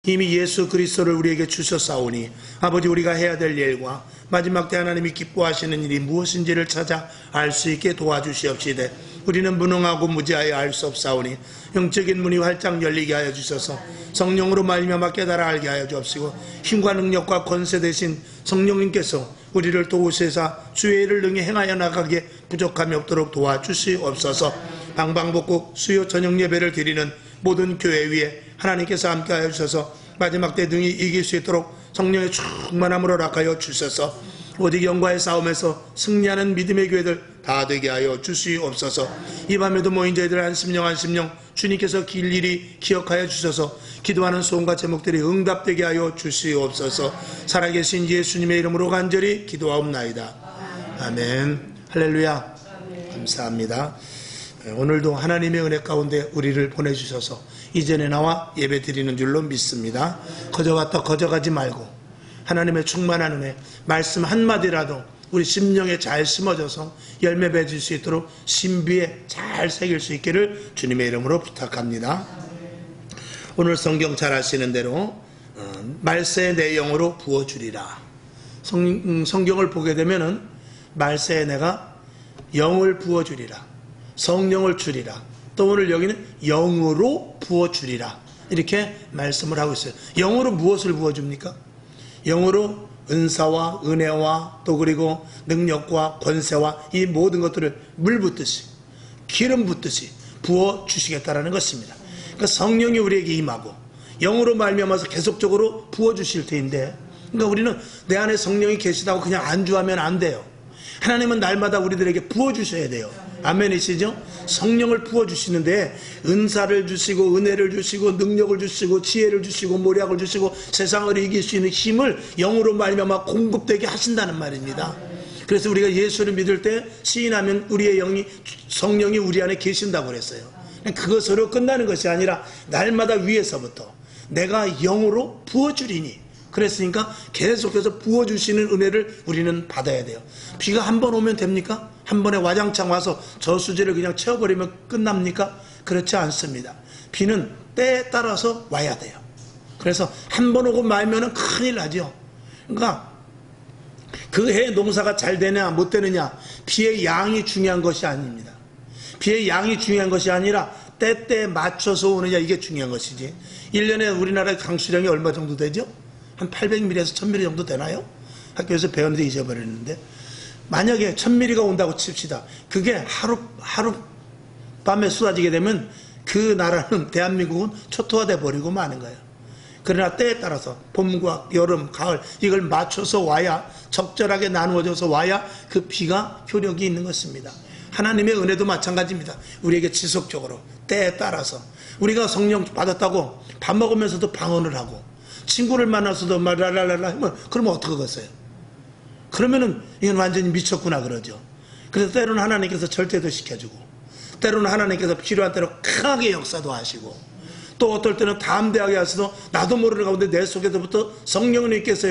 이미 예수 그리스도를 우리에게 주셨사오니 아버지, 우리가 해야 될 일과 마지막 때 하나님이 기뻐하시는 일이 무엇인지를 찾아 알 수 있게 도와주시옵시되, 우리는 무능하고 무지하여 알 수 없사오니 영적인 문이 활짝 열리게 하여 주셔서 성령으로 말미암아 깨달아 알게 하여 주옵시고, 힘과 능력과 권세 대신 성령님께서 우리를 도우시사 주의 일을 능히 행하여 나가게 부족함이 없도록 도와주시옵소서. 방방곡곡 수요 저녁 예배를 드리는 모든 교회 위에 하나님께서 함께하여 주셔서 마지막 때 능히 이길 수 있도록 성령의 충만함으로 락하여 주셔서 오직 영과의 싸움에서 승리하는 믿음의 교회들 다 되게 하여 주시옵소서. 이 밤에도 모인 저희들 한 심령 주님께서 길일이 기억하여 주셔서 기도하는 소원과 제목들이 응답되게 하여 주시옵소서. 살아계신 예수님의 이름으로 간절히 기도하옵나이다. 아멘. 할렐루야. 감사합니다. 오늘도 하나님의 은혜 가운데 우리를 보내주셔서 이전에 나와 예배 드리는 줄로 믿습니다. 거저갔다 거저가지 말고 하나님의 충만한 은혜, 말씀 한마디라도 우리 심령에 잘 심어져서 열매 맺을 수 있도록 신비에 잘 새길 수 있기를 주님의 이름으로 부탁합니다. 오늘 성경 잘 아시는 대로 말세의 내 영으로 부어주리라. 성경을 보게 되면은 말세에 내가 영을 부어주리라, 성령을 주리라, 또 오늘 여기는 영으로 부어주리라, 이렇게 말씀을 하고 있어요. 영으로 무엇을 부어줍니까? 영으로 은사와 은혜와 또 그리고 능력과 권세와 이 모든 것들을 물 붓듯이 기름 붓듯이 부어주시겠다라는 것입니다. 그러니까 성령이 우리에게 임하고 영으로 말미암아서 계속적으로 부어주실 테인데, 그러니까 우리는 내 안에 성령이 계시다고 그냥 안주하면 안 돼요. 하나님은 날마다 우리들에게 부어주셔야 돼요. 아멘이시죠? 성령을 부어주시는데 은사를 주시고 은혜를 주시고 능력을 주시고 지혜를 주시고 모략을 주시고 세상을 이길 수 있는 힘을 영으로 말미암아 공급되게 하신다는 말입니다. 그래서 우리가 예수를 믿을 때 시인하면 우리의 영이, 성령이 우리 안에 계신다고 그랬어요. 그것으로 끝나는 것이 아니라 날마다 위에서부터 내가 영으로 부어주리니, 그랬으니까 계속해서 부어주시는 은혜를 우리는 받아야 돼요. 비가 한 번 오면 됩니까? 한 번에 와장창 와서 저수지를 그냥 채워버리면 끝납니까? 그렇지 않습니다. 비는 때에 따라서 와야 돼요. 그래서 한 번 오고 말면은 큰일 나죠. 그러니까 그 해 농사가 잘 되냐 못 되느냐, 비의 양이 중요한 것이 아닙니다. 비의 양이 중요한 것이 아니라 때때에 맞춰서 오느냐, 이게 중요한 것이지. 1년에 우리나라의 강수량이 얼마 정도 되죠? 한 800mm에서 1000mm 정도 되나요? 학교에서 배웠는데 잊어버렸는데, 만약에 1000mm가 온다고 칩시다. 그게 하룻밤에 쏟아지게 되면 그 나라는, 대한민국은 초토화돼 버리고 마는 거예요. 그러나 때에 따라서 봄과 여름, 가을, 이걸 맞춰서 와야, 적절하게 나누어져서 와야 그 비가 효력이 있는 것입니다. 하나님의 은혜도 마찬가지입니다. 우리에게 지속적으로 때에 따라서, 우리가 성령 받았다고 밥 먹으면서도 방언을 하고 친구를 만나서도 말랄랄랄라 하면 그러면 어떡하겠어요? 그러면은 이건 완전히 미쳤구나 그러죠. 그래서 때로는 하나님께서 절대도 시켜주고, 때로는 하나님께서 필요한 대로 강하게 역사도 하시고, 또 어떨 때는 담대하게 하셔서 나도 모르는 가운데 내 속에서부터 성령님께서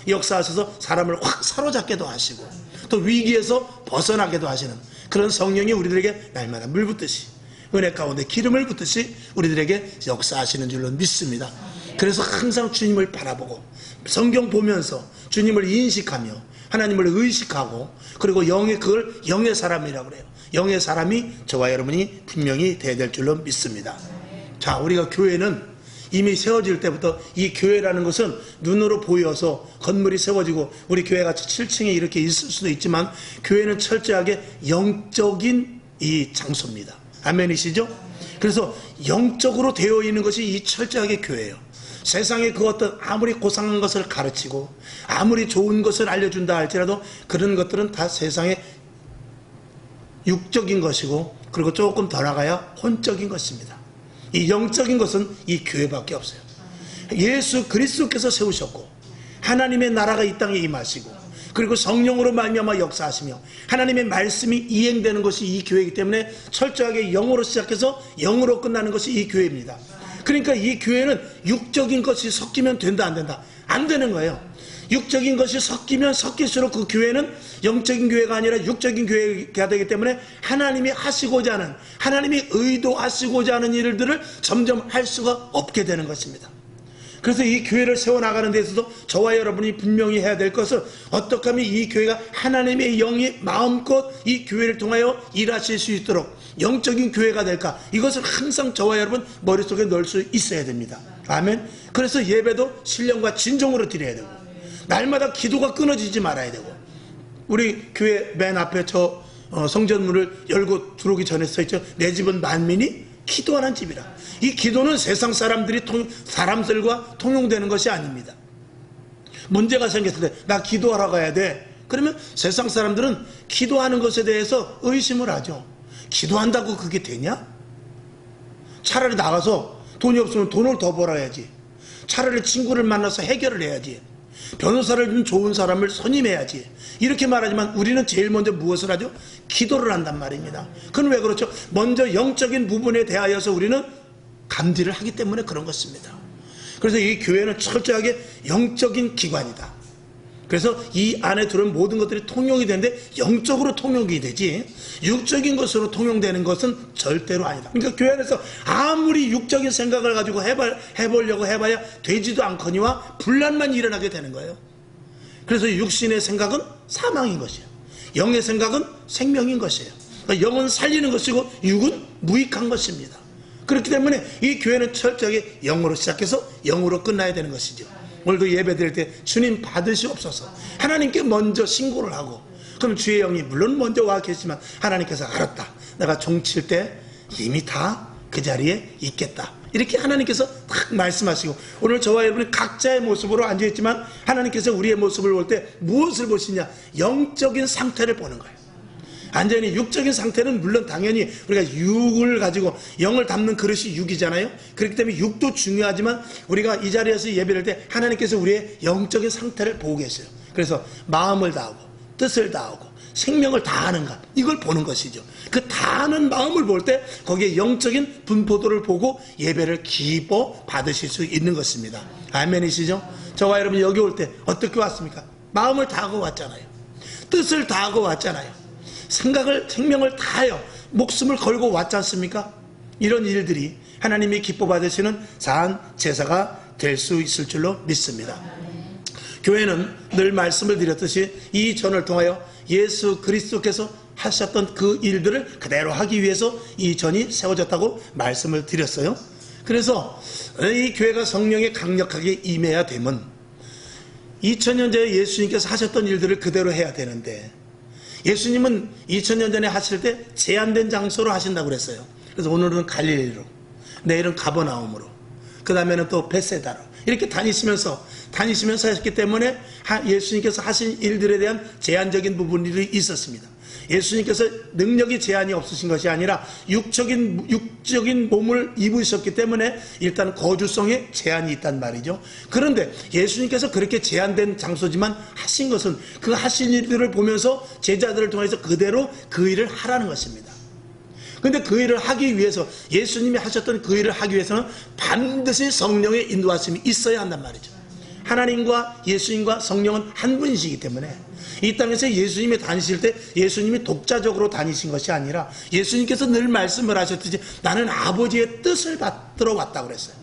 역사하셔서 사람을 확 사로잡게도 하시고, 또 위기에서 벗어나게도 하시는 그런 성령이 우리들에게 날마다 물 붓듯이, 은혜 가운데 기름을 붓듯이 우리들에게 역사하시는 줄로 믿습니다. 그래서 항상 주님을 바라보고 성경 보면서 주님을 인식하며 하나님을 의식하고, 그리고 그걸 영의 사람이라고 그래요. 영의 사람이 저와 여러분이 분명히 돼야 될 줄로 믿습니다. 자, 우리가 교회는 이미 세워질 때부터, 이 교회라는 것은 눈으로 보여서 건물이 세워지고 우리 교회같이 7층에 이렇게 있을 수도 있지만, 교회는 철저하게 영적인 이 장소입니다. 아멘이시죠? 그래서 영적으로 되어 있는 것이 이 철저하게 교회예요. 세상에 그 어떤 아무리 고상한 것을 가르치고 아무리 좋은 것을 알려준다 할지라도 그런 것들은 다 세상에 육적인 것이고, 그리고 조금 더 나가야 혼적인 것입니다. 이 영적인 것은 이 교회밖에 없어요. 예수 그리스도께서 세우셨고 하나님의 나라가 이 땅에 임하시고, 그리고 성령으로 말미암아 역사하시며 하나님의 말씀이 이행되는 것이 이 교회이기 때문에 철저하게 영으로 시작해서 영으로 끝나는 것이 이 교회입니다. 그러니까 이 교회는 육적인 것이 섞이면 된다 안 된다? 안 되는 거예요. 육적인 것이 섞이면 섞일수록 그 교회는 영적인 교회가 아니라 육적인 교회가 되기 때문에 하나님이 하시고자 하는, 하나님이 의도하시고자 하는 일들을 점점 할 수가 없게 되는 것입니다. 그래서 이 교회를 세워나가는 데 있어서 저와 여러분이 분명히 해야 될 것은 어떻게 하면 이 교회가 하나님의 영이 마음껏 이 교회를 통하여 일하실 수 있도록 영적인 교회가 될까, 이것을 항상 저와 여러분 머릿속에 넣을 수 있어야 됩니다. 아멘. 그래서 예배도 신령과 진정으로 드려야 되고, 날마다 기도가 끊어지지 말아야 되고, 우리 교회 맨 앞에 저 성전문을 열고 들어오기 전에 써있죠. 내 집은 만민이 기도하는 집이라. 이 기도는 세상 사람들과 통용되는 것이 아닙니다. 문제가 생겼을 때 나 기도하러 가야 돼. 그러면 세상 사람들은 기도하는 것에 대해서 의심을 하죠. 기도한다고 그게 되냐? 차라리 나가서 돈이 없으면 돈을 더 벌어야지. 차라리 친구를 만나서 해결을 해야지. 변호사를 좀 좋은 사람을 선임해야지. 이렇게 말하지만 우리는 제일 먼저 무엇을 하죠? 기도를 한단 말입니다. 그건 왜 그렇죠? 먼저 영적인 부분에 대하여서 우리는 감지를 하기 때문에 그런 것입니다. 그래서 이 교회는 철저하게 영적인 기관이다. 그래서 이 안에 들어온 모든 것들이 통용이 되는데 영적으로 통용이 되지 육적인 것으로 통용되는 것은 절대로 아니다. 그러니까 교회 안에서 아무리 육적인 생각을 가지고 해보려고 해봐야 되지도 않거니와 분란만 일어나게 되는 거예요. 그래서 육신의 생각은 사망인 것이에요. 영의 생각은 생명인 것이에요. 그러니까 영은 살리는 것이고 육은 무익한 것입니다. 그렇기 때문에 이 교회는 철저하게 영으로 시작해서 영으로 끝나야 되는 것이죠. 오늘도 예배 드릴 때 주님 받으시옵소서 하나님께 먼저 신고를 하고, 그럼 주의 영이 물론 먼저 와 계시지만 하나님께서 알았다, 내가 종칠 때 이미 다 그 자리에 있겠다, 이렇게 하나님께서 딱 말씀하시고, 오늘 저와 여러분이 각자의 모습으로 앉아있지만 하나님께서 우리의 모습을 볼 때 무엇을 보시냐? 영적인 상태를 보는 거예요. 완전히 육적인 상태는 물론 당연히 우리가 육을 가지고 영을 담는 그릇이 육이잖아요. 그렇기 때문에 육도 중요하지만 우리가 이 자리에서 예배를 할 때 하나님께서 우리의 영적인 상태를 보고 계세요. 그래서 마음을 다하고 뜻을 다하고 생명을 다하는가, 이걸 보는 것이죠. 그 다하는 마음을 볼 때 거기에 영적인 분포도를 보고 예배를 기뻐 받으실 수 있는 것입니다. 아멘이시죠? 저와 여러분 여기 올 때 어떻게 왔습니까? 마음을 다하고 왔잖아요. 뜻을 다하고 왔잖아요. 생명을 다하여 목숨을 걸고 왔지 않습니까? 이런 일들이 하나님이 기뻐 받으시는 사한 제사가 될 수 있을 줄로 믿습니다. 교회는 늘 말씀을 드렸듯이 이 전을 통하여 예수 그리스도께서 하셨던 그 일들을 그대로 하기 위해서 이 전이 세워졌다고 말씀을 드렸어요. 그래서 이 교회가 성령에 강력하게 임해야 되면 2000년 전에 예수님께서 하셨던 일들을 그대로 해야 되는데, 예수님은 2000년 전에 하실 때 제한된 장소로 하신다고 그랬어요. 그래서 오늘은 갈릴리로, 내일은 가버나움으로, 그 다음에는 또 베세다로 이렇게 다니시면서 하셨기 때문에 예수님께서 하신 일들에 대한 제한적인 부분들이 있었습니다. 예수님께서 능력이 제한이 없으신 것이 아니라 육적인 몸을 입으셨기 때문에 일단 거주성에 제한이 있단 말이죠. 그런데 예수님께서 그렇게 제한된 장소지만 하신 것은 그 하신 일들을 보면서 제자들을 통해서 그대로 그 일을 하라는 것입니다. 근데 그 일을 하기 위해서, 예수님이 하셨던 그 일을 하기 위해서는 반드시 성령의 인도하심이 있어야 한단 말이죠. 하나님과 예수님과 성령은 한 분이시기 때문에 이 땅에서 예수님이 다니실 때 예수님이 독자적으로 다니신 것이 아니라 예수님께서 늘 말씀을 하셨듯이 나는 아버지의 뜻을 받들어 왔다고 그랬어요.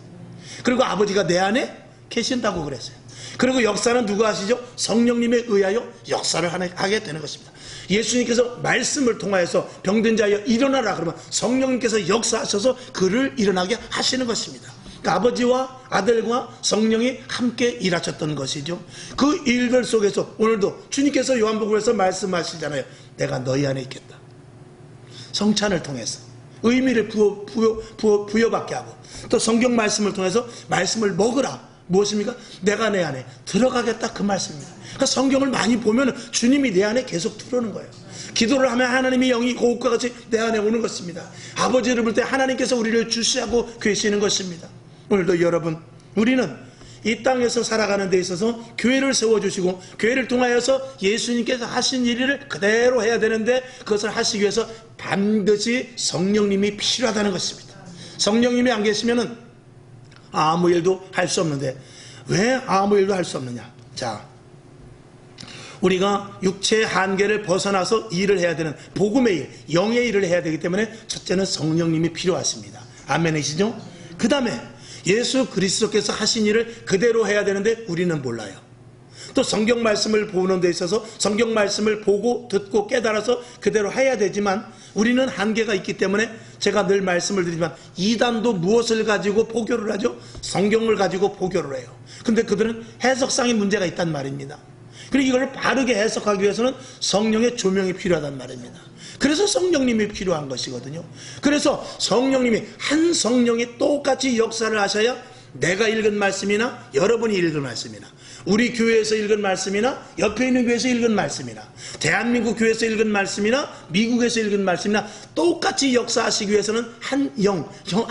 그리고 아버지가 내 안에 계신다고 그랬어요. 그리고 역사는 누가 하시죠? 성령님에 의하여 역사를 하게 되는 것입니다. 예수님께서 말씀을 통하여서 병든 자여 일어나라 그러면 성령님께서 역사하셔서 그를 일어나게 하시는 것입니다. 그러니까 아버지와 아들과 성령이 함께 일하셨던 것이죠. 그 일들 속에서 오늘도 주님께서 요한복음에서 말씀하시잖아요. 내가 너희 안에 있겠다. 성찬을 통해서 의미를 부여받게 하고, 또 성경 말씀을 통해서 말씀을 먹으라. 무엇입니까? 내가 내 안에 들어가겠다, 그 말씀입니다. 그러니까 성경을 많이 보면 주님이 내 안에 계속 들어오는 거예요. 기도를 하면 하나님의 영이 호흡과 같이 내 안에 오는 것입니다. 아버지를 볼 때 하나님께서 우리를 주시하고 계시는 것입니다. 오늘도 여러분, 우리는 이 땅에서 살아가는 데 있어서 교회를 세워주시고 교회를 통하여서 예수님께서 하신 일을 그대로 해야 되는데, 그것을 하시기 위해서 반드시 성령님이 필요하다는 것입니다. 성령님이 안 계시면은 아무 일도 할 수 없는데, 왜 아무 일도 할 수 없느냐? 자, 우리가 육체의 한계를 벗어나서 일을 해야 되는 복음의 일, 영의 일을 해야 되기 때문에 첫째는 성령님이 필요하십니다. 아멘이시죠? 그 다음에 예수 그리스도께서 하신 일을 그대로 해야 되는데 우리는 몰라요. 또 성경 말씀을 보는 데 있어서 성경 말씀을 보고 듣고 깨달아서 그대로 해야 되지만 우리는 한계가 있기 때문에 제가 늘 말씀을 드리지만 이단도 무엇을 가지고 포교를 하죠? 성경을 가지고 포교를 해요. 근데 그들은 해석상의 문제가 있단 말입니다. 그리고 이걸 바르게 해석하기 위해서는 성령의 조명이 필요하단 말입니다. 그래서 성령님이 필요한 것이거든요. 그래서 성령님이 한 성령이 똑같이 역사를 하셔야 내가 읽은 말씀이나 여러분이 읽은 말씀이나 우리 교회에서 읽은 말씀이나 옆에 있는 교회에서 읽은 말씀이나 대한민국 교회에서 읽은 말씀이나 미국에서 읽은 말씀이나 똑같이 역사하시기 위해서는 한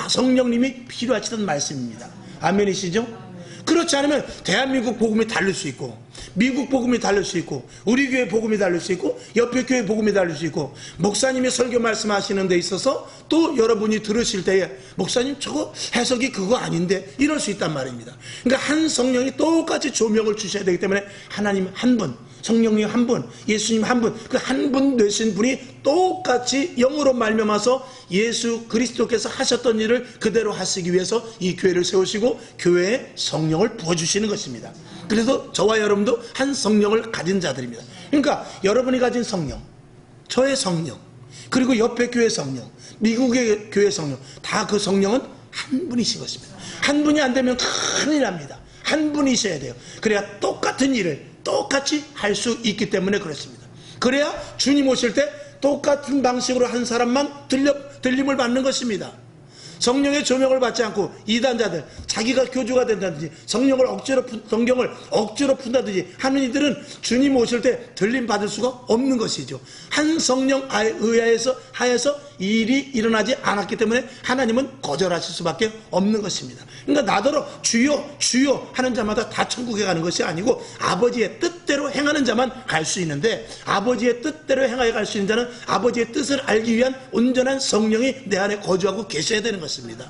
성령님이 필요하시던 말씀입니다. 아멘이시죠? 그렇지 않으면 대한민국 복음이 다를 수 있고 미국 복음이 다를 수 있고 우리 교회 복음이 다를 수 있고 옆에 교회 복음이 다를 수 있고 목사님이 설교 말씀하시는 데 있어서 또 여러분이 들으실 때에 목사님 저거 해석이 그거 아닌데 이럴 수 있단 말입니다. 그러니까 한 성령이 똑같이 조명을 주셔야 되기 때문에 하나님 한 분, 성령님 한 분, 예수님 한 분, 그 한 분 되신 분이 똑같이 영으로 말미암아서 예수 그리스도께서 하셨던 일을 그대로 하시기 위해서 이 교회를 세우시고 교회에 성령을 부어주시는 것입니다. 그래서 저와 여러분도 한 성령을 가진 자들입니다. 그러니까 여러분이 가진 성령, 저의 성령, 그리고 옆에 교회 성령, 미국의 교회 성령, 다 그 성령은 한 분이신 것입니다. 한 분이 안 되면 큰일 납니다. 한 분이셔야 돼요. 그래야 똑같은 일을 똑같이 할 수 있기 때문에 그렇습니다. 그래야 주님 오실 때 똑같은 방식으로 한 사람만 들림을 받는 것입니다. 성령의 조명을 받지 않고 이단자들 자기가 교주가 된다든지 성경을 억지로 푼다든지 하는 이들은 주님 오실 때 들림 받을 수가 없는 것이죠. 한 성령 하에서 일이 일어나지 않았기 때문에 하나님은 거절하실 수밖에 없는 것입니다. 그러니까 나더러 주여 주여 하는 자마다 다 천국에 가는 것이 아니고 아버지의 뜻대로 행하는 자만 갈 수 있는데 아버지의 뜻대로 행하여 갈 수 있는 자는 아버지의 뜻을 알기 위한 온전한 성령이 내 안에 거주하고 계셔야 되는 것입니다.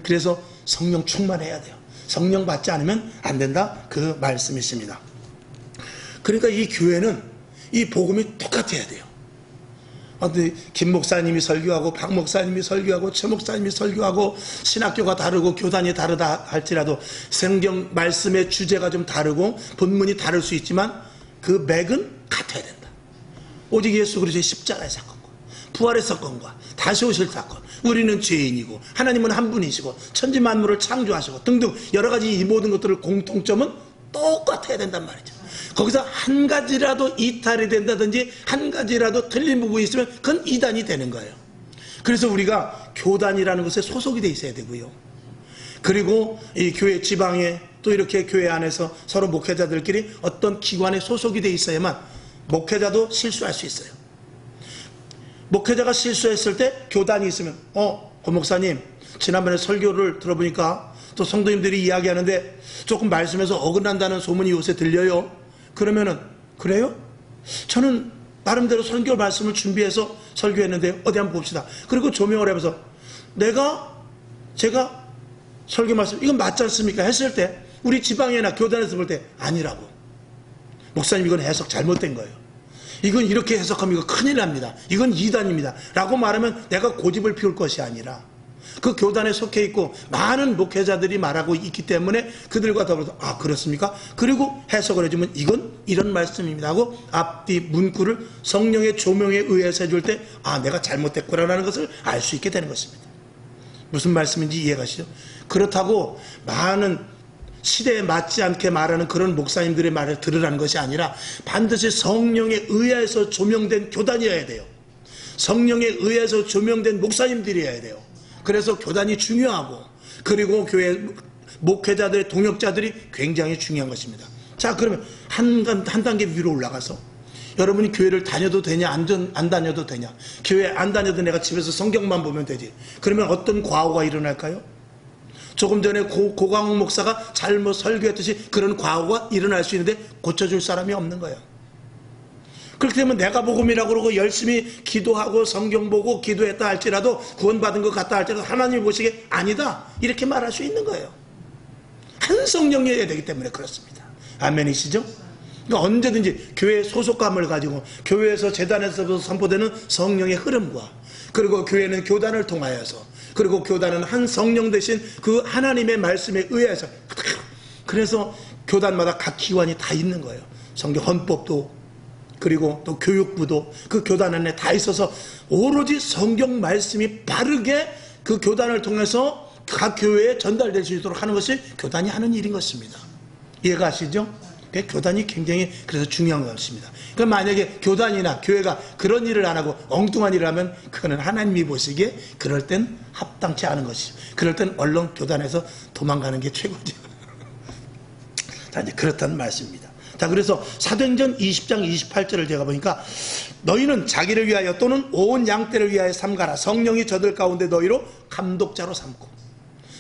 그래서 성령 충만해야 돼요. 성령 받지 않으면 안 된다 그 말씀이십니다. 그러니까 이 교회는 이 복음이 똑같아야 돼요. 김 목사님이 설교하고 박 목사님이 설교하고 최 목사님이 설교하고 신학교가 다르고 교단이 다르다 할지라도 성경 말씀의 주제가 좀 다르고 본문이 다를 수 있지만 그 맥은 같아야 된다. 오직 예수 그리스도의 십자가의 사건과 부활의 사건과 다시 오실 사건, 우리는 죄인이고 하나님은 한 분이시고 천지 만물을 창조하시고 등등 여러 가지 이 모든 것들을 공통점은 똑같아야 된단 말이죠. 거기서 한 가지라도 이탈이 된다든지 한 가지라도 틀린 부분이 있으면 그건 이단이 되는 거예요. 그래서 우리가 교단이라는 것에 소속이 돼 있어야 되고요. 그리고 이 교회 지방에 또 이렇게 교회 안에서 서로 목회자들끼리 어떤 기관에 소속이 돼 있어야만 목회자도 실수할 수 있어요. 목회자가 실수했을 때 교단이 있으면 고 목사님 지난번에 설교를 들어보니까 또 성도님들이 이야기하는데 조금 말씀에서 어긋난다는 소문이 요새 들려요. 그러면은 그래요? 저는 나름대로 설교 말씀을 준비해서 설교했는데 어디 한번 봅시다. 그리고 조명을 해봐서 제가 설교 말씀 이건 맞지 않습니까? 했을 때 우리 지방이나 교단에서 볼 때 아니라고. 목사님 이건 해석 잘못된 거예요. 이건 이렇게 해석하면 이거 큰일 납니다. 이건 이단입니다. 라고 말하면 내가 고집을 피울 것이 아니라 그 교단에 속해 있고 많은 목회자들이 말하고 있기 때문에 그들과 더불어서 그렇습니까? 그리고 해석을 해주면 이건 이런 말씀입니다 하고 앞뒤 문구를 성령의 조명에 의해서 해줄 때 내가 잘못했구나라는 것을 알 수 있게 되는 것입니다. 무슨 말씀인지 이해가시죠? 그렇다고 많은 시대에 맞지 않게 말하는 그런 목사님들의 말을 들으라는 것이 아니라 반드시 성령에 의해서 조명된 교단이어야 돼요. 성령에 의해서 조명된 목사님들이어야 돼요. 그래서 교단이 중요하고 그리고 교회 목회자들의 동역자들이 굉장히 중요한 것입니다. 자, 그러면 한 단계 위로 올라가서 여러분이 교회를 다녀도 되냐 안 다녀도 되냐, 교회 안 다녀도 내가 집에서 성경만 보면 되지, 그러면 어떤 과오가 일어날까요? 조금 전에 고광욱 목사가 잘못 설교했듯이 그런 과오가 일어날 수 있는데 고쳐줄 사람이 없는 거예요. 그렇게 되면 내가 복음이라고 그러고 열심히 기도하고 성경 보고 기도했다 할지라도 구원받은 것 같다 할지라도 하나님이 보시기에 아니다 이렇게 말할 수 있는 거예요. 한 성령이어야 되기 때문에 그렇습니다. 아멘이시죠? 그러니까 언제든지 교회의 소속감을 가지고 교회에서 재단에서 선포되는 성령의 흐름과 그리고 교회는 교단을 통하여서 그리고 교단은 한 성령 대신 그 하나님의 말씀에 의해서, 그래서 교단마다 각 기관이 다 있는 거예요. 성경 헌법도 그리고 또 교육부도 그 교단 안에 다 있어서 오로지 성경 말씀이 바르게 그 교단을 통해서 각 교회에 전달될 수 있도록 하는 것이 교단이 하는 일인 것입니다. 이해가 가시죠? 교단이 굉장히 그래서 중요한 것입니다. 그러니까 만약에 교단이나 교회가 그런 일을 안 하고 엉뚱한 일을 하면 그거는 하나님이 보시기에 그럴 땐 합당치 않은 것이죠. 그럴 땐 얼른 교단에서 도망가는 게 최고죠. 자, 이제 그렇다는 말씀입니다. 자, 그래서 사도행전 20장 28절을 제가 보니까 너희는 자기를 위하여 또는 온 양떼를 위하여 삼가라. 성령이 저들 가운데 너희로 감독자로 삼고,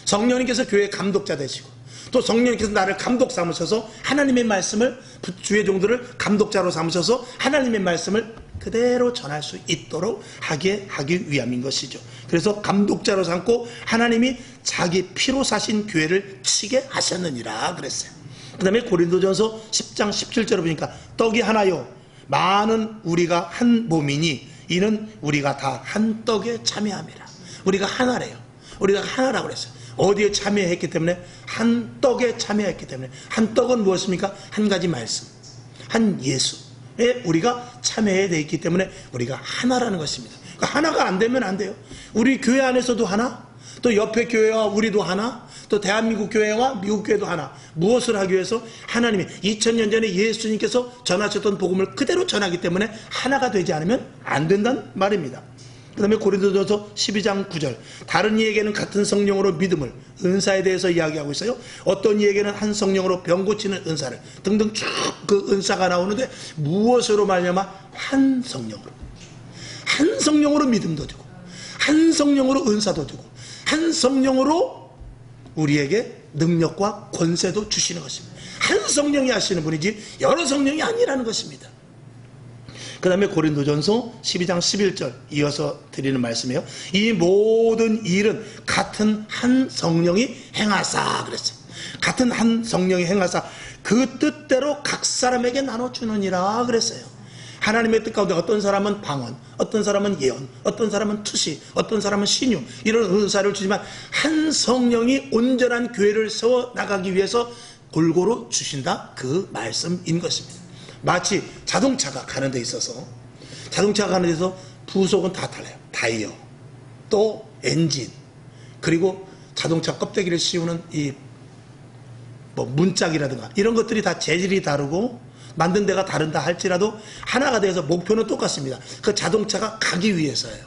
성령님께서 교회의 감독자 되시고 또 성령님께서 나를 감독 삼으셔서 하나님의 말씀을, 주의 종들을 감독자로 삼으셔서 하나님의 말씀을 그대로 전할 수 있도록 하기 위함인 것이죠. 그래서 감독자로 삼고 하나님이 자기 피로 사신 교회를 치게 하셨느니라 그랬어요. 그 다음에 고린도전서 10장 17절을 보니까 떡이 하나요 많은 우리가 한 몸이니 이는 우리가 다 한 떡에 참여함이라. 우리가 하나래요. 우리가 하나라고 그랬어요. 어디에 참여했기 때문에? 한 떡에 참여했기 때문에. 한 떡은 무엇입니까? 한 가지 말씀, 한 예수에 우리가 참여해야 되어 있기 때문에 우리가 하나라는 것입니다. 그러니까 하나가 안 되면 안 돼요. 우리 교회 안에서도 하나, 또 옆에 교회와 우리도 하나, 또 대한민국 교회와 미국 교회도 하나. 무엇을 하기 위해서? 하나님이 2000년 전에 예수님께서 전하셨던 복음을 그대로 전하기 때문에 하나가 되지 않으면 안 된다는 말입니다. 그 다음에 고린도전서 12장 9절 다른 이에게는 같은 성령으로 믿음을, 은사에 대해서 이야기하고 있어요. 어떤 이에게는 한 성령으로 병 고치는 은사를 등등 쭉 그 은사가 나오는데 무엇으로 말미암아? 한 성령으로 믿음도 주고, 한 성령으로 은사도 주고, 한 성령으로 우리에게 능력과 권세도 주시는 것입니다. 한 성령이 하시는 분이지 여러 성령이 아니라는 것입니다. 그 다음에 고린도전서 12장 11절 이어서 드리는 말씀이에요. 이 모든 일은 같은 한 성령이 행하사 그랬어요. 같은 한 성령이 행하사 그 뜻대로 각 사람에게 나눠주느니라 그랬어요. 하나님의 뜻 가운데 어떤 사람은 방언, 어떤 사람은 예언, 어떤 사람은 투시, 어떤 사람은 신유, 이런 은사를 주지만 한 성령이 온전한 교회를 세워나가기 위해서 골고루 주신다, 그 말씀인 것입니다. 마치 자동차가 가는 데 있어서, 자동차가 가는 데서 부속은 다 달라요. 타이어, 또 엔진, 그리고 자동차 껍데기를 씌우는 이 문짝이라든가 이런 것들이 다 재질이 다르고 만든 데가 다른다 할지라도 하나가 돼서 목표는 똑같습니다. 그 자동차가 가기 위해서예요.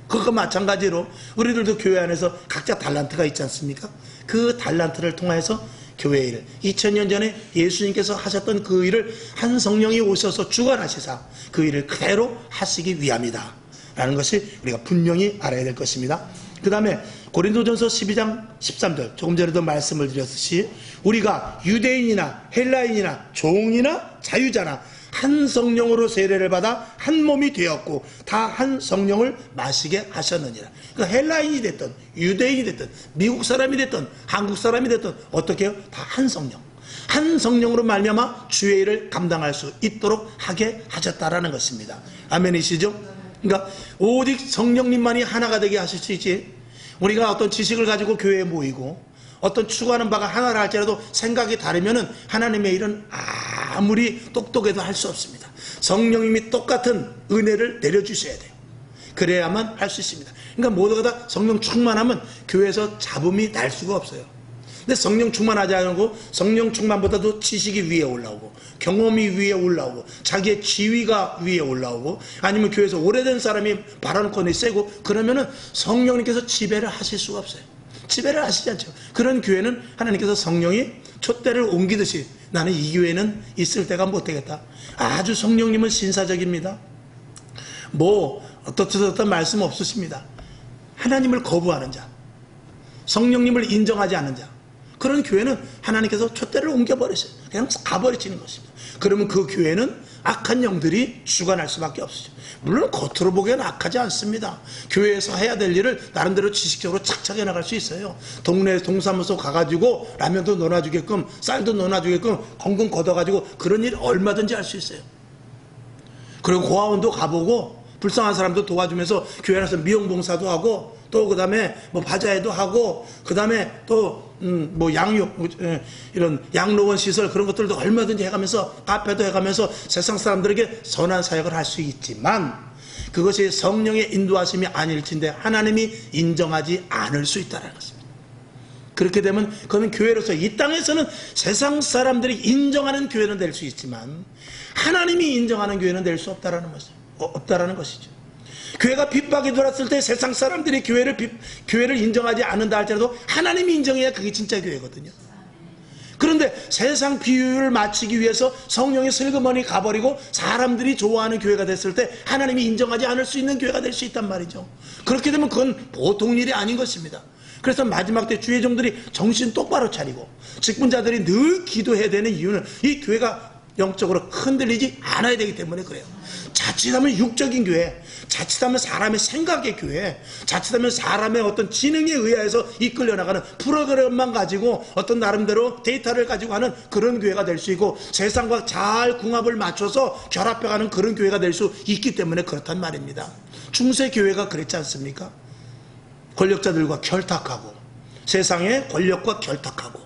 그것과 마찬가지로 우리들도 교회 안에서 각자 달란트가 있지 않습니까? 그 달란트를 통해서 교회의 일, 2000년 전에 예수님께서 하셨던 그 일을 한 성령이 오셔서 주관하시사 그 일을 그대로 하시기 위함이다 라는 것이 우리가 분명히 알아야 될 것입니다. 그 다음에 고린도전서 12장 13절 조금 전에도 말씀을 드렸듯이 우리가 유대인이나 헬라인이나 종이나 자유자나 한 성령으로 세례를 받아 한 몸이 되었고 다 한 성령을 마시게 하셨느니라. 그러니까 헬라인이 됐든 유대인이 됐든 미국 사람이 됐든 한국 사람이 됐든 어떻게 해요? 다 한 성령, 한 성령으로 말미암아 주의 일을 감당할 수 있도록 하게 하셨다라는 것입니다. 아멘이시죠? 그러니까 오직 성령님만이 하나가 되게 하실 수 있지, 우리가 어떤 지식을 가지고 교회에 모이고 어떤 추구하는 바가 하나라 할지라도 생각이 다르면은 하나님의 일은 아무리 똑똑해도 할 수 없습니다. 성령님이 똑같은 은혜를 내려주셔야 돼요. 그래야만 할 수 있습니다. 그러니까 모두가 다 성령 충만하면 교회에서 잡음이 날 수가 없어요. 근데 성령 충만하지 않고 성령 충만보다도 지식이 위에 올라오고 경험이 위에 올라오고 자기의 지위가 위에 올라오고 아니면 교회에서 오래된 사람이 발언권이 세고 그러면은 성령님께서 지배를 하실 수가 없어요. 지배를 하시지 않죠. 그런 교회는 하나님께서 성령이 촛대를 옮기듯이 나는 이 교회는 있을 때가 못 되겠다. 아주 성령님은 신사적입니다. 뭐 어떻든 말씀 없으십니다. 하나님을 거부하는 자, 성령님을 인정하지 않는 자, 그런 교회는 하나님께서 촛대를 옮겨버리세요. 그냥 가버리시는 것입니다. 그러면 그 교회는 악한 영들이 주관할 수밖에 없으죠. 물론 겉으로 보기에는 악하지 않습니다. 교회에서 해야 될 일을 나름대로 지식적으로 착착 해나갈 수 있어요. 동네 동사무소 가가지고 라면도 넣어주게끔 쌀도 넣어주게끔 공금 걷어가지고 그런 일 얼마든지 할 수 있어요. 그리고 고아원도 가보고 불쌍한 사람도 도와주면서 교회 안에서 미용봉사도 하고 또 그 다음에 뭐 바자회도 하고 그 다음에 또 뭐 양육 이런 양로원 시설 그런 것들도 얼마든지 해가면서 카페도 해가면서 세상 사람들에게 선한 사역을 할 수 있지만 그것이 성령의 인도하심이 아닐진데 하나님이 인정하지 않을 수 있다는 것입니다. 그렇게 되면 그는 교회로서 이 땅에서는 세상 사람들이 인정하는 교회는 될 수 있지만 하나님이 인정하는 교회는 될 수 없다라는 것이죠. 교회가 핍박이 들었을 때 세상 사람들이 교회를 인정하지 않는다 할지라도 하나님이 인정해야 그게 진짜 교회거든요. 그런데 세상 비율을 맞추기 위해서 성령이 슬그머니 가버리고 사람들이 좋아하는 교회가 됐을 때 하나님이 인정하지 않을 수 있는 교회가 될 수 있단 말이죠. 그렇게 되면 그건 보통 일이 아닌 것입니다. 그래서 마지막 때 주의 종들이 정신 똑바로 차리고 직분자들이 늘 기도해야 되는 이유는 이 교회가 영적으로 흔들리지 않아야 되기 때문에 그래요. 자칫하면 육적인 교회, 자칫하면 사람의 생각의 교회, 자칫하면 사람의 어떤 지능에 의해서 이끌려 나가는 프로그램만 가지고 어떤 나름대로 데이터를 가지고 하는 그런 교회가 될 수 있고 세상과 잘 궁합을 맞춰서 결합해가는 그런 교회가 될 수 있기 때문에 그렇단 말입니다. 중세 교회가 그랬지 않습니까? 권력자들과 결탁하고 세상의 권력과 결탁하고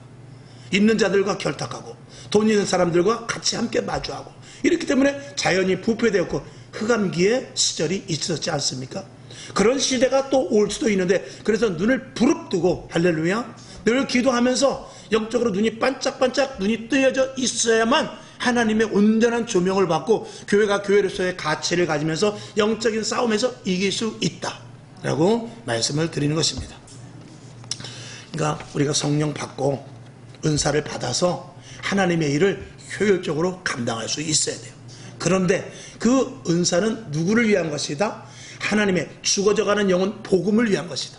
있는 자들과 결탁하고 돈 있는 사람들과 같이 함께 마주하고 이렇기 때문에 자연이 부패되었고 흑암기의 시절이 있었지 않습니까? 그런 시대가 또 올 수도 있는데 그래서 눈을 부릅뜨고 할렐루야 늘 기도하면서 영적으로 눈이 반짝반짝 눈이 뜨여져 있어야만 하나님의 온전한 조명을 받고 교회가 교회로서의 가치를 가지면서 영적인 싸움에서 이길 수 있다 라고 말씀을 드리는 것입니다. 그러니까 우리가 성령 받고 은사를 받아서 하나님의 일을 효율적으로 감당할 수 있어야 돼요. 그런데 그 은사는 누구를 위한 것이다? 하나님의 죽어져가는 영혼 복음을 위한 것이다.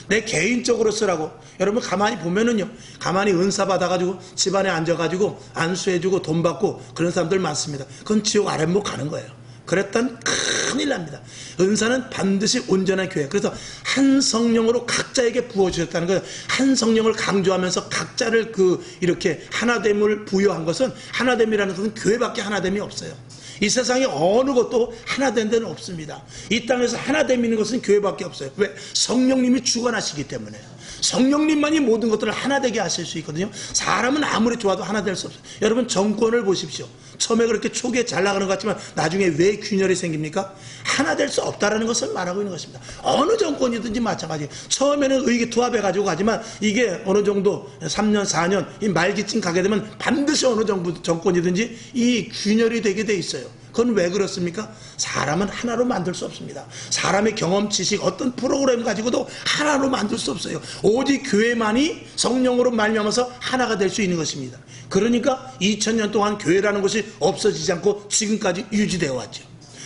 내 개인적으로 쓰라고. 여러분 가만히 보면은요, 가만히 은사 받아가지고 집안에 앉아가지고 안수해주고 돈 받고 그런 사람들 많습니다. 그건 지옥 아랫목 가는 거예요. 그랬던 큰일 납니다. 은사는 반드시 온전한 교회. 그래서 한 성령으로 각자에게 부어주셨다는 거예요. 한 성령을 강조하면서 각자를 이렇게 하나됨을 부여한 것은 하나됨이라는 것은 교회밖에 하나됨이 없어요. 이 세상에 어느 것도 하나된 데는 없습니다. 이 땅에서 하나됨 있는 것은 교회밖에 없어요. 왜? 성령님이 주관하시기 때문에. 성령님만이 모든 것들을 하나되게 하실 수 있거든요. 사람은 아무리 좋아도 하나 될 수 없어요. 여러분 정권을 보십시오. 처음에 그렇게 초기에 잘 나가는 것 같지만 나중에 왜 균열이 생깁니까? 하나 될 수 없다는 것을 말하고 있는 것입니다. 어느 정권이든지 마찬가지예요. 처음에는 의기투합해가지고 가지만 이게 어느 정도 3년 4년 이 말기쯤 가게 되면 반드시 어느 정권이든지 이 균열이 되게 돼 있어요. 그건 왜 그렇습니까? 사람은 하나로 만들 수 없습니다. 사람의 경험, 지식, 어떤 프로그램 가지고도 하나로 만들 수 없어요. 오직 교회만이 성령으로 말미암아서 하나가 될 수 있는 것입니다. 그러니까 2000년 동안 교회라는 것이 없어지지 않고 지금까지 유지되어 왔죠.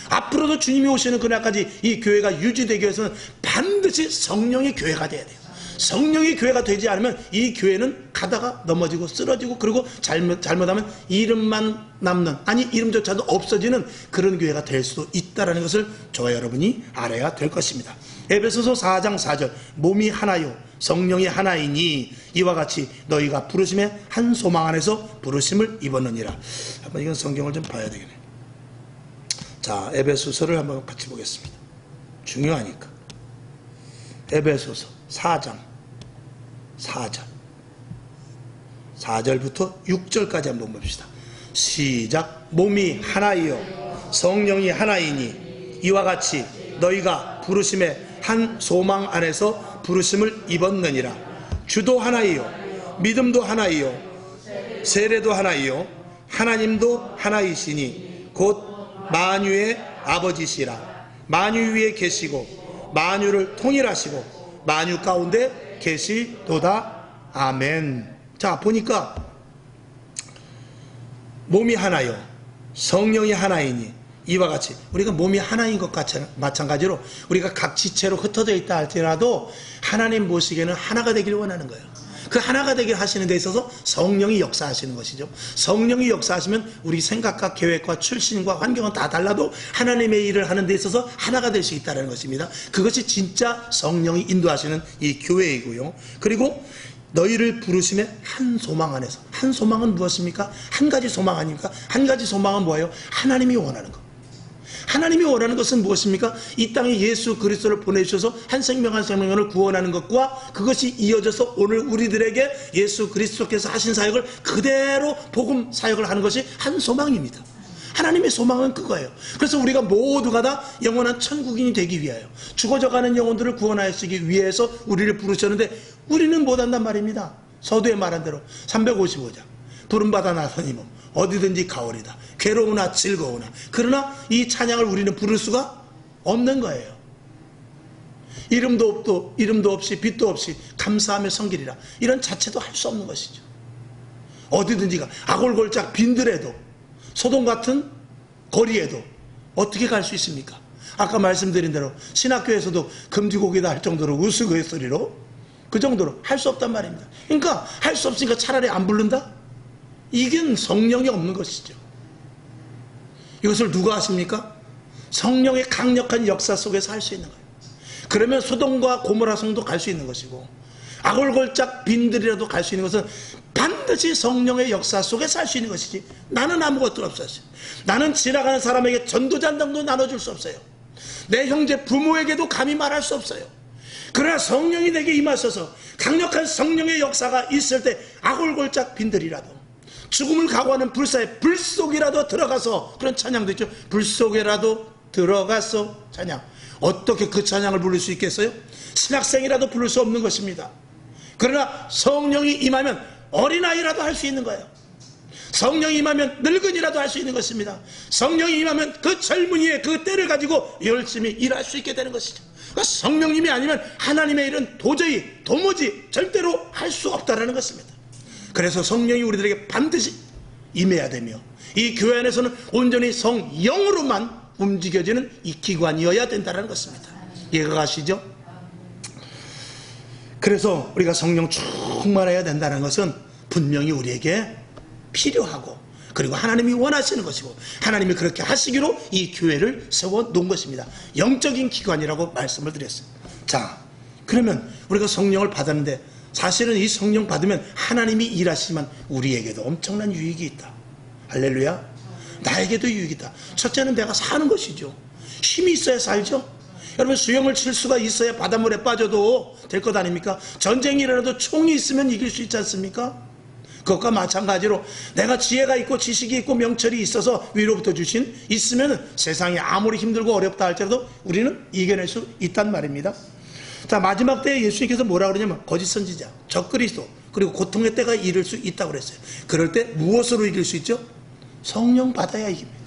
앞으로도 주님이 오시는 그날까지 이 교회가 유지되기 위해서는 반드시 성령의 교회가 돼야 돼요. 성령의 교회가 되지 않으면 이 교회는 가다가 넘어지고 쓰러지고 그리고 잘못하면 이름만 남는, 아니 이름조차도 없어지는 그런 교회가 될 수도 있다는 것을 저와 여러분이 알아야 될 것입니다. 에베소서 4장 4절 몸이 하나요 성령이 하나이니 이와 같이 너희가 부르심의 한 소망 안에서 부르심을 입었느니라. 한번 이건 성경을 좀 봐야 되겠네요. 자, 에베소서를 한번 같이 보겠습니다. 중요하니까. 에베소서 4장 4절부터 6절까지 한번 봅시다. 시작. 몸이 하나이요 성령이 하나이니 이와 같이 너희가 부르심의 한 소망 안에서 부르심을 입었느니라. 주도 하나이요 믿음도 하나이요 세례도 하나이요 하나님도 하나이시니 곧 만유의 아버지시라. 만유 위에 계시고 만유를 통일하시고 만유 가운데 계시도다. 아멘. 자, 보니까 몸이 하나요 성령이 하나이니 이와 같이 우리가 몸이 하나인 것 같이 마찬가지로 우리가 각 지체로 흩어져 있다 할지라도 하나님 보시기에는 하나가 되길 원하는 거예요. 그 하나가 되게 하시는 데 있어서 성령이 역사하시는 것이죠. 성령이 역사하시면 우리 생각과 계획과 출신과 환경은 다 달라도 하나님의 일을 하는 데 있어서 하나가 될 수 있다는 것입니다. 그것이 진짜 성령이 인도하시는 이 교회이고요. 그리고 너희를 부르심의 한 소망 안에서. 한 소망은 무엇입니까? 한 가지 소망 아닙니까? 한 가지 소망은 뭐예요? 하나님이 원하는 것. 하나님이 원하는 것은 무엇입니까? 이 땅에 예수 그리스도를 보내주셔서 한 생명 한 생명을 구원하는 것과 그것이 이어져서 오늘 우리들에게 예수 그리스도께서 하신 사역을 그대로 복음 사역을 하는 것이 한 소망입니다. 하나님의 소망은 그거예요. 그래서 우리가 모두가 다 영원한 천국인이 되기 위하여 죽어져가는 영혼들을 구원하시기 위해서 우리를 부르셨는데 우리는 못한단 말입니다. 서두에 말한 대로 355장 부름받아 나서니 어디든지 가오리다. 괴로우나 즐거우나. 그러나 이 찬양을 우리는 부를 수가 없는 거예요. 이름도 없이 빛도 없이 감사하며 섬기리라. 이런 자체도 할 수 없는 것이죠. 어디든지가 아골골짝 빈들에도 소돔 같은 거리에도 어떻게 갈 수 있습니까? 아까 말씀드린 대로 신학교에서도 금지곡이다 할 정도로 우스갯소리로 그 정도로 할 수 없단 말입니다. 그러니까 할 수 없으니까 차라리 안 부른다? 이게 성령이 없는 것이죠. 이것을 누가 하십니까? 성령의 강력한 역사 속에서 할 수 있는 거예요. 그러면 소돔과 고모라 성도 갈 수 있는 것이고 아골골짝 빈들이라도 갈 수 있는 것은 반드시 성령의 역사 속에서 할 수 있는 것이지 나는 아무것도 없어요. 나는 지나가는 사람에게 전도자 한 장도 나눠줄 수 없어요. 내 형제 부모에게도 감히 말할 수 없어요. 그러나 성령이 내게 임하셔서 강력한 성령의 역사가 있을 때 아골골짝 빈들이라도 죽음을 각오하는 불사의 불 속이라도 들어가서 그런 찬양도 있죠. 불 속에라도 들어가서 찬양. 어떻게 그 찬양을 부를 수 있겠어요? 신학생이라도 부를 수 없는 것입니다. 그러나 성령이 임하면 어린아이라도 할 수 있는 거예요. 성령이 임하면 늙은이라도 할 수 있는 것입니다. 성령이 임하면 그 젊은이의 그 때를 가지고 열심히 일할 수 있게 되는 것이죠. 그러니까 성령님이 아니면 하나님의 일은 도무지 절대로 할 수 없다라는 것입니다. 그래서 성령이 우리들에게 반드시 임해야 되며 이 교회 안에서는 온전히 성령으로만 움직여지는 이 기관이어야 된다는 것입니다. 이해가 가시죠? 그래서 우리가 성령 충만해야 된다는 것은 분명히 우리에게 필요하고 그리고 하나님이 원하시는 것이고 하나님이 그렇게 하시기로 이 교회를 세워놓은 것입니다. 영적인 기관이라고 말씀을 드렸어요. 자, 그러면 우리가 성령을 받았는데 사실은 이 성령 받으면 하나님이 일하시지만 우리에게도 엄청난 유익이 있다. 할렐루야. 나에게도 유익이 있다. 첫째는 내가 사는 것이죠. 힘이 있어야 살죠. 여러분 수영을 칠 수가 있어야 바닷물에 빠져도 될 것 아닙니까? 전쟁이 일어나도 총이 있으면 이길 수 있지 않습니까? 그것과 마찬가지로 내가 지혜가 있고 지식이 있고 명철이 있어서 위로부터 주신 있으면 세상이 아무리 힘들고 어렵다 할지라도 우리는 이겨낼 수 있단 말입니다. 자, 마지막 때에 예수님께서 뭐라고 그러냐면 거짓 선지자, 적그리스도 그리고 고통의 때가 이를 수 있다고 그랬어요. 그럴 때 무엇으로 이길 수 있죠? 성령 받아야 이깁니다.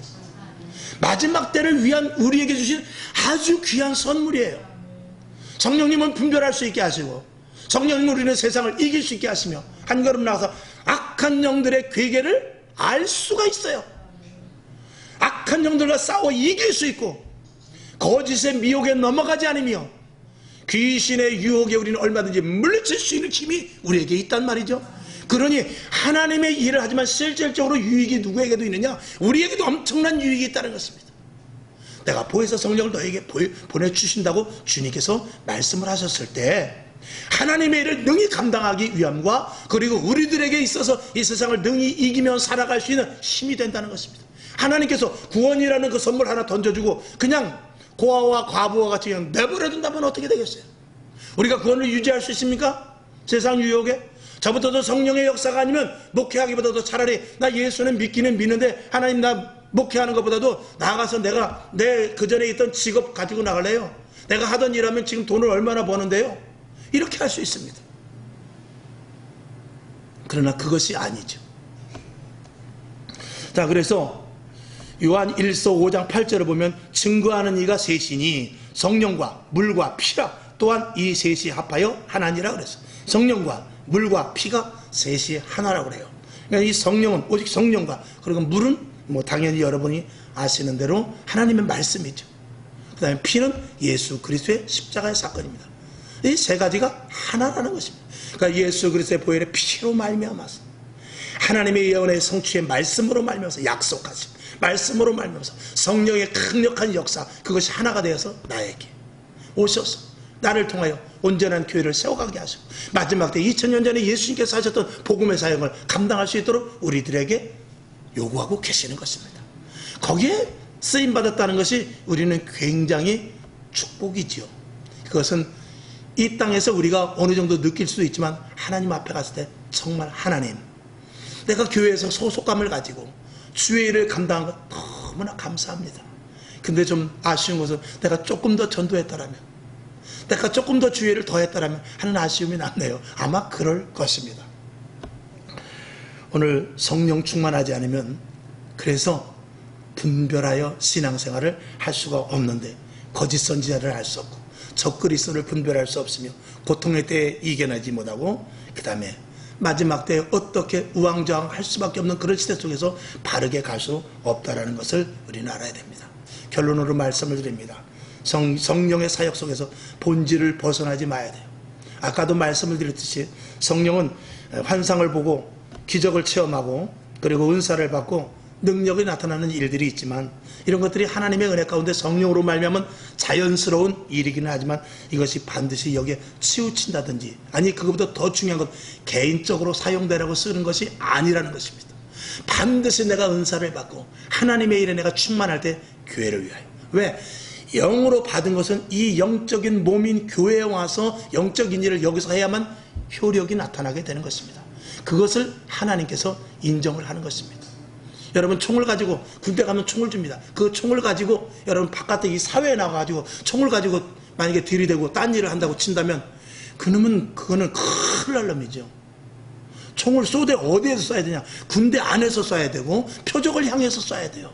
마지막 때를 위한 우리에게 주신 아주 귀한 선물이에요. 성령님은 분별할 수 있게 하시고 성령님은 우리는 세상을 이길 수 있게 하시며 한 걸음 나가서 악한 영들의 괴계를 알 수가 있어요. 악한 영들과 싸워 이길 수 있고 거짓의 미혹에 넘어가지 않으며 귀신의 유혹에 우리는 얼마든지 물리칠 수 있는 힘이 우리에게 있단 말이죠. 그러니 하나님의 일을 하지만 실질적으로 유익이 누구에게도 있느냐? 우리에게도 엄청난 유익이 있다는 것입니다. 내가 보혜사 성령을 너에게 보내주신다고 주님께서 말씀을 하셨을 때 하나님의 일을 능히 감당하기 위함과 그리고 우리들에게 있어서 이 세상을 능히 이기며 살아갈 수 있는 힘이 된다는 것입니다. 하나님께서 구원이라는 그 선물 하나 던져주고 그냥 고아와 과부와 같이 그냥 내버려 둔다면 어떻게 되겠어요? 우리가 구원을 유지할 수 있습니까? 세상 유혹에? 저부터도 성령의 역사가 아니면 목회하기보다도 차라리 나 예수는 믿기는 믿는데 하나님 나 목회하는 것보다도 나아가서 내가 내 그전에 있던 직업 가지고 나갈래요. 내가 하던 일 하면 지금 돈을 얼마나 버는데요. 이렇게 할 수 있습니다. 그러나 그것이 아니죠. 자, 그래서 요한 1서 5장 8절을 보면 증거하는 이가 셋이니 성령과 물과 피라 또한 이 셋이 합하여 하나니라 그랬어. 성령과 물과 피가 셋이 하나라고 그래요. 그러니까 이 성령은 오직 성령과 그리고 물은 뭐 당연히 여러분이 아시는 대로 하나님의 말씀이죠. 그 다음에 피는 예수 그리스도의 십자가의 사건입니다. 이 세 가지가 하나라는 것입니다. 그러니까 예수 그리스도의 보혈의 피로 말미암아서 하나님의 예언의 성취의 말씀으로 말미암아서 약속하신 말씀으로 말미암아서 성령의 강력한 역사 그것이 하나가 되어서 나에게 오셔서 나를 통하여 온전한 교회를 세워가게 하시고 마지막 때 2000년 전에 예수님께서 하셨던 복음의 사역을 감당할 수 있도록 우리들에게 요구하고 계시는 것입니다. 거기에 쓰임받았다는 것이 우리는 굉장히 축복이지요. 그것은 이 땅에서 우리가 어느 정도 느낄 수도 있지만 하나님 앞에 갔을 때 정말 하나님, 내가 교회에서 소속감을 가지고 주의 일을 감당한 것 너무나 감사합니다. 근데 좀 아쉬운 것은 내가 조금 더 전도했더라면, 내가 조금 더 주의 일을 더 했더라면 하는 아쉬움이 남네요. 아마 그럴 것입니다. 오늘 성령 충만하지 않으면 그래서 분별하여 신앙생활을 할 수가 없는데, 거짓 선지자를 알 수 없고 적그리스도를 분별할 수 없으며 고통의 때에 이겨내지 못하고, 그 다음에 마지막 때에 어떻게 우왕좌왕할 수밖에 없는 그런 시대 속에서 바르게 갈 수 없다는 것을 우리는 알아야 됩니다. 결론으로 말씀을 드립니다. 성령의 사역 속에서 본질을 벗어나지 마야 돼요. 아까도 말씀을 드렸듯이 성령은 환상을 보고 기적을 체험하고 그리고 은사를 받고 능력이 나타나는 일들이 있지만, 이런 것들이 하나님의 은혜 가운데 성령으로 말미암은 자연스러운 일이기는 하지만 이것이 반드시 여기에 치우친다든지, 아니 그것보다 더 중요한 건 개인적으로 사용되라고 쓰는 것이 아니라는 것입니다. 반드시 내가 은사를 받고 하나님의 일에 내가 충만할 때 교회를 위하여. 왜? 영으로 받은 것은 이 영적인 몸인 교회에 와서 영적인 일을 여기서 해야만 효력이 나타나게 되는 것입니다. 그것을 하나님께서 인정을 하는 것입니다. 여러분, 총을 가지고 군대 가면 총을 줍니다. 그 총을 가지고 여러분 바깥에 이 사회에 나가가지고 총을 가지고 만약에 들이대고 딴 일을 한다고 친다면 그거는 큰일 날 놈이죠. 총을 쏘되 어디에서 쏴야 되냐? 군대 안에서 쏴야 되고 표적을 향해서 쏴야 돼요.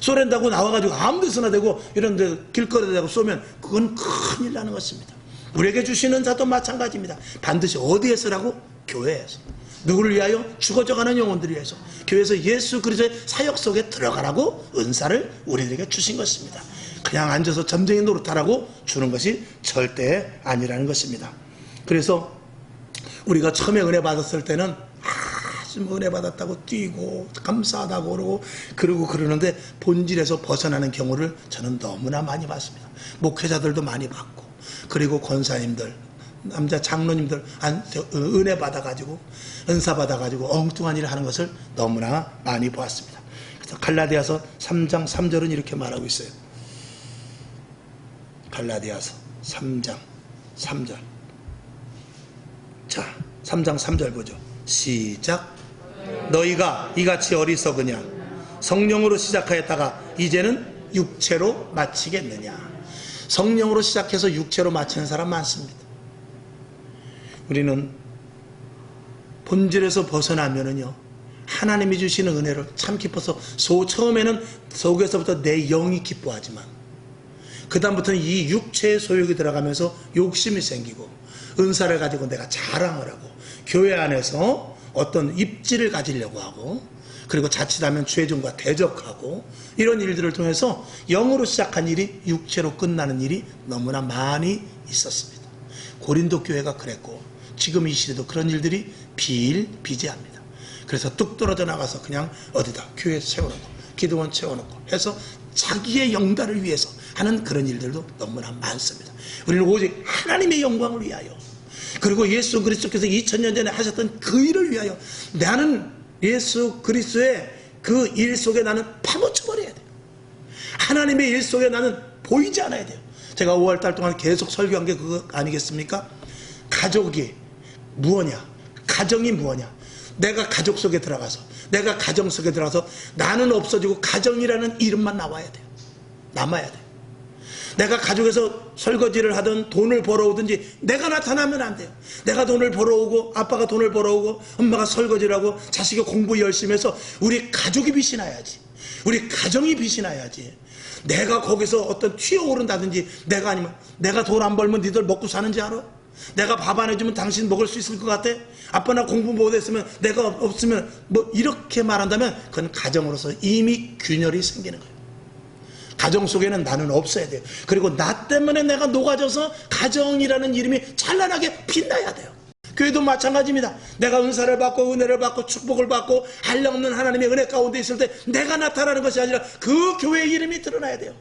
쏘랜다고 나와가지고 아무 데서나 대고 이런 데 길거리에 대고 쏘면 그건 큰일 나는 것입니다. 우리에게 주시는 자도 마찬가지입니다. 반드시 어디에서라고? 교회에서. 누구를 위하여? 죽어져가는 영혼들을 위해서. 교회에서 예수 그리스도의 사역 속에 들어가라고 은사를 우리들에게 주신 것입니다. 그냥 앉아서 점쟁이 노릇하라고 주는 것이 절대 아니라는 것입니다. 그래서 우리가 처음에 은혜 받았을 때는 은혜 받았다고 뛰고 감사하다고 그러고 그러는데 본질에서 벗어나는 경우를 저는 너무나 많이 봤습니다. 목회자들도 많이 봤고, 그리고 권사님들, 남자 장로님들 은혜 받아가지고 은사 받아가지고 엉뚱한 일을 하는 것을 너무나 많이 보았습니다. 그래서 갈라디아서 3장 3절은 이렇게 말하고 있어요. 갈라디아서 3장 3절. 자, 3장 3절 보죠. 시작. 너희가 이같이 어리석으냐? 성령으로 시작하였다가 이제는 육체로 마치겠느냐? 성령으로 시작해서 육체로 마치는 사람 많습니다. 우리는 본질에서 벗어나면은요, 하나님이 주시는 은혜를 참 기뻐서 처음에는 속에서부터 내 영이 기뻐하지만 그 다음부터는 이 육체의 소욕이 들어가면서 욕심이 생기고 은사를 가지고 내가 자랑을 하고 교회 안에서 어떤 입지를 가지려고 하고, 그리고 자칫하면 죄종과 대적하고, 이런 일들을 통해서 영으로 시작한 일이 육체로 끝나는 일이 너무나 많이 있었습니다. 고린도 교회가 그랬고 지금 이 시대도 그런 일들이 비일비재합니다. 그래서 뚝 떨어져 나가서 그냥 어디다 교회 세워놓고 기도원 채워놓고 해서 자기의 영달을 위해서 하는 그런 일들도 너무나 많습니다. 우리는 오직 하나님의 영광을 위하여, 그리고 예수 그리스도께서 2000년 전에 하셨던 그 일을 위하여 나는 예수 그리스도의 그 일 속에 나는 파묻혀 버려야 돼요. 하나님의 일 속에 나는 보이지 않아야 돼요. 제가 5월달 동안 계속 설교한 게 그거 아니겠습니까? 가족이 무엇이냐? 가정이 무엇이냐? 내가 가족 속에 들어가서, 내가 가정 속에 들어가서 나는 없어지고 가정이라는 이름만 나와야 돼요. 남아야 돼요. 내가 가족에서 설거지를 하든 돈을 벌어오든지 내가 나타나면 안 돼요. 내가 돈을 벌어오고 아빠가 돈을 벌어오고 엄마가 설거지를 하고 자식이 공부 열심히 해서 우리 가족이 빛이 나야지. 우리 가정이 빛이 나야지. 내가 거기서 어떤 튀어오른다든지, 내가 아니면 내가 돈 안 벌면 니들 먹고 사는지 알아? 내가 밥 안 해주면 당신 먹을 수 있을 것 같아? 아빠 나 공부 못했으면, 내가 없으면 뭐 이렇게 말한다면 그건 가정으로서 이미 균열이 생기는 거예요. 가정 속에는 나는 없어야 돼요. 그리고 나 때문에 내가 녹아져서 가정이라는 이름이 찬란하게 빛나야 돼요. 교회도 마찬가지입니다. 내가 은사를 받고 은혜를 받고 축복을 받고 한량없는 하나님의 은혜 가운데 있을 때 내가 나타나는 것이 아니라 그 교회의 이름이 드러나야 돼요.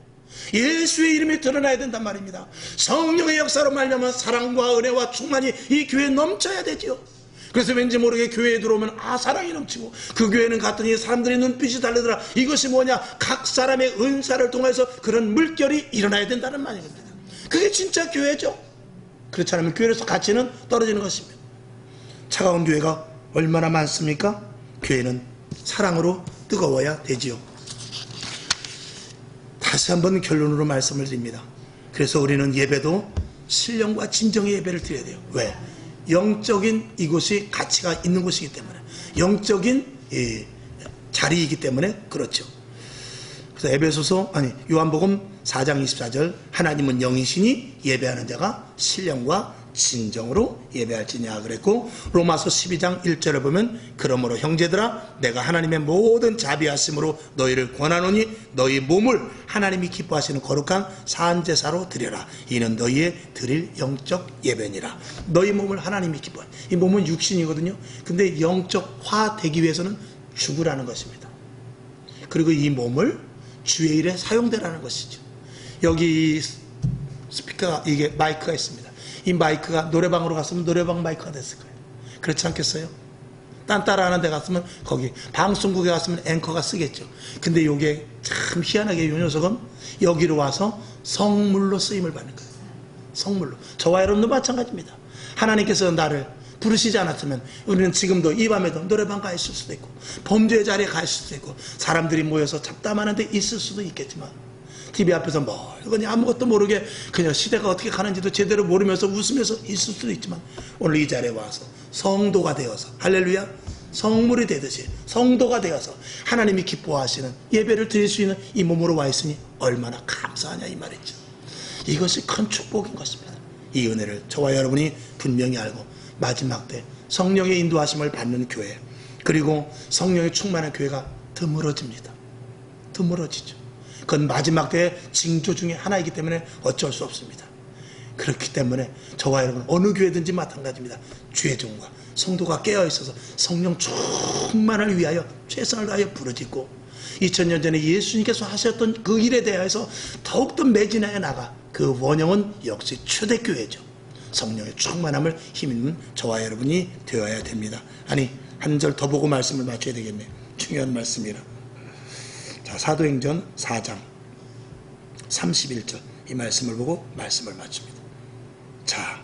예수의 이름이 드러나야 된단 말입니다. 성령의 역사로 말미암아 사랑과 은혜와 충만이 이 교회에 넘쳐야 되죠. 그래서 왠지 모르게 교회에 들어오면 사랑이 넘치고, 그 교회는 갔더니 사람들의 눈빛이 다르더라. 이것이 뭐냐? 각 사람의 은사를 통해서 그런 물결이 일어나야 된다는 말입니다. 그게 진짜 교회죠. 그렇지 않으면 교회에서 가치는 떨어지는 것입니다. 차가운 교회가 얼마나 많습니까? 교회는 사랑으로 뜨거워야 되지요. 다시 한번 결론으로 말씀을 드립니다. 그래서 우리는 예배도 신령과 진정의 예배를 드려야 돼요. 왜? 영적인 이곳이 가치가 있는 곳이기 때문에, 영적인 자리이기 때문에 그렇죠. 그래서 요한복음 4장 24절, 하나님은 영이시니 예배하는 자가 신령과 진정으로 예배할지냐 그랬고, 로마서 12장 1절에 보면 그러므로 형제들아 내가 하나님의 모든 자비하심으로 너희를 권하노니 너희 몸을 하나님이 기뻐하시는 거룩한 산제사로 드려라. 이는 너희의 드릴 영적 예배니라. 너희 몸을 하나님이 기뻐하는, 이 몸은 육신이거든요. 근데 영적화 되기 위해서는 죽으라는 것입니다. 그리고 이 몸을 주의 일에 사용되라는 것이죠. 여기 스피커가, 이게 마이크가 있습니다. 이 마이크가 노래방으로 갔으면 노래방 마이크가 됐을 거예요. 그렇지 않겠어요? 딴따라하는 데 갔으면 거기, 방송국에 갔으면 앵커가 쓰겠죠. 근데 이게 참 희한하게 이 녀석은 여기로 와서 성물로 쓰임을 받는 거예요. 성물로. 저와 여러분도 마찬가지입니다. 하나님께서 나를 부르시지 않았으면 우리는 지금도 이 밤에도 노래방 가 있을 수도 있고, 범죄의 자리에 가 있을 수도 있고, 사람들이 모여서 잡담하는 데 있을 수도 있겠지만, TV 앞에서 멀거니 아무것도 모르게 그냥 시대가 어떻게 가는지도 제대로 모르면서 웃으면서 있을 수도 있지만, 오늘 이 자리에 와서 성도가 되어서, 할렐루야, 성물이 되듯이 성도가 되어서 하나님이 기뻐하시는 예배를 드릴 수 있는 이 몸으로 와 있으니 얼마나 감사하냐 이 말이죠. 이것이 큰 축복인 것입니다. 이 은혜를 저와 여러분이 분명히 알고 마지막 때 성령의 인도하심을 받는 교회, 그리고 성령의 충만한 교회가 드물어집니다. 드물어지죠. 그건 마지막 때의 징조 중에 하나이기 때문에 어쩔 수 없습니다. 그렇기 때문에 저와 여러분 어느 교회든지 마찬가지입니다. 주의 종과 성도가 깨어있어서 성령 충만을 위하여 최선을 다하여 부르짖고, 2000년 전에 예수님께서 하셨던 그 일에 대해서 더욱더 매진하여 나가, 그 원형은 역시 초대교회죠. 성령의 충만함을 힘있는 저와 여러분이 되어야 됩니다. 아니, 한 절 더 보고 말씀을 마쳐야 되겠네요. 중요한 말씀이라. 자, 사도행전 4장 31절 이 말씀을 보고 말씀을 마칩니다. 자,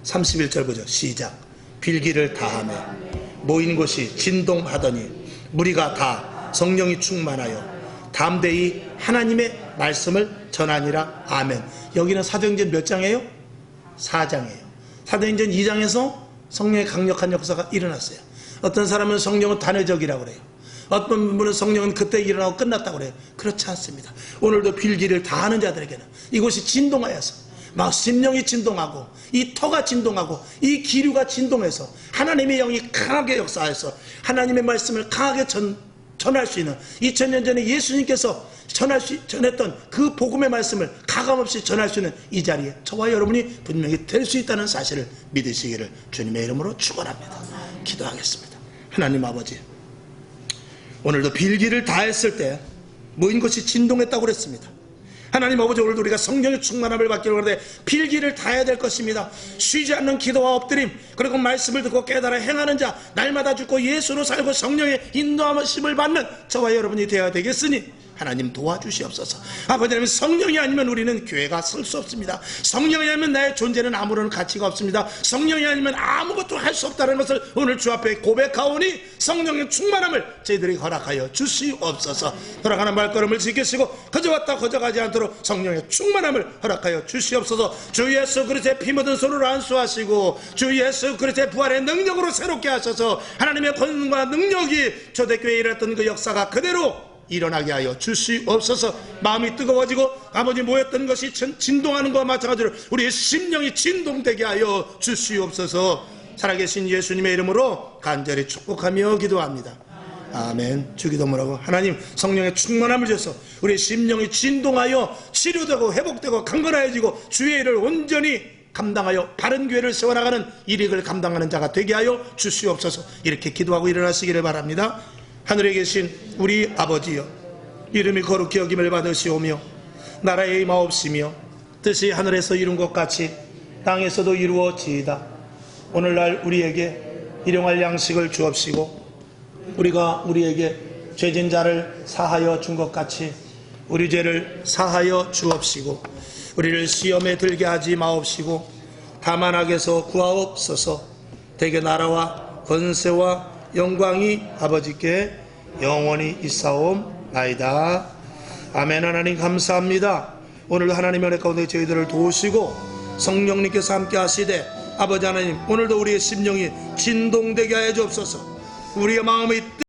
31절 보죠. 시작. 빌기를 다하며 모인 곳이 진동하더니 무리가 다 성령이 충만하여 담대히 하나님의 말씀을 전하니라. 아멘. 여기는 사도행전 몇 장이에요? 4장이에요. 사도행전 2장에서 성령의 강력한 역사가 일어났어요. 어떤 사람은 성령은 단회적이라고 그래요. 어떤 분은 성령은 그때 일어나고 끝났다고 그래요. 그렇지 않습니다. 오늘도 빌기를 다하는 자들에게는 이곳이 진동하여서, 막 심령이 진동하고 이 터가 진동하고 이 기류가 진동해서 하나님의 영이 강하게 역사해서 하나님의 말씀을 강하게 전할 수 있는, 2000년 전에 예수님께서 전했던 그 복음의 말씀을 가감없이 전할 수 있는 이 자리에 저와 여러분이 분명히 될 수 있다는 사실을 믿으시기를 주님의 이름으로 축원합니다. 기도하겠습니다. 하나님 아버지, 오늘도 빌기를 다했을 때 모인 것이 진동했다고 그랬습니다. 하나님 아버지, 오늘도 우리가 성령의 충만함을 받기를 원하되 빌기를 다해야 될 것입니다. 쉬지 않는 기도와 엎드림, 그리고 말씀을 듣고 깨달아 행하는 자, 날마다 죽고 예수로 살고 성령의 인도하심을 받는 저와 여러분이 되어야 되겠으니 하나님 도와주시옵소서. 아버지 하나님, 성령이 아니면 우리는 교회가 설 수 없습니다. 성령이 아니면 나의 존재는 아무런 가치가 없습니다. 성령이 아니면 아무것도 할 수 없다는 것을 오늘 주 앞에 고백하오니 성령의 충만함을 저희들이 허락하여 주시옵소서. 돌아가는 발걸음을 지키시고 거저 왔다 거저 가지 않도록 성령의 충만함을 허락하여 주시옵소서. 주 예수 그리스도의 피 묻은 손으로 안수하시고 주 예수 그리스도의 부활의 능력으로 새롭게 하셔서 하나님의 권능과 능력이 초대교회에 일어났던 그 역사가 그대로 일어나게 하여 주시옵소서. 마음이 뜨거워지고 아버지 모였던 것이 진동하는 것과 마찬가지로 우리의 심령이 진동되게 하여 주시옵소서. 살아계신 예수님의 이름으로 간절히 축복하며 기도합니다. 아멘. 주기도문하고 하나님 성령의 충만함을 주셔서 우리의 심령이 진동하여 치료되고 회복되고 강건해지고 주의 일을 온전히 감당하여 바른 교회를 세워나가는 일익을 감당하는 자가 되게 하여 주시옵소서. 이렇게 기도하고 일어나시기를 바랍니다. 하늘에 계신 우리 아버지여, 이름이 거룩히 여김을 받으시오며 나라의 임하옵시며 뜻이 하늘에서 이룬 것 같이 땅에서도 이루어지이다. 오늘날 우리에게 일용할 양식을 주옵시고 우리가 우리에게 죄진 자를 사하여 준 것 같이 우리 죄를 사하여 주옵시고 우리를 시험에 들게 하지 마옵시고 다만 악에서 구하옵소서. 대개 나라와 권세와 영광이 아버지께 영원히 있사옵나이다. 아멘. 하나님 감사합니다. 오늘 하나님의 은혜 가운데 저희들을 도우시고 성령님께서 함께 하시되 아버지 하나님 오늘도 우리의 심령이 진동되게 하여 주옵소서. 우리의 마음이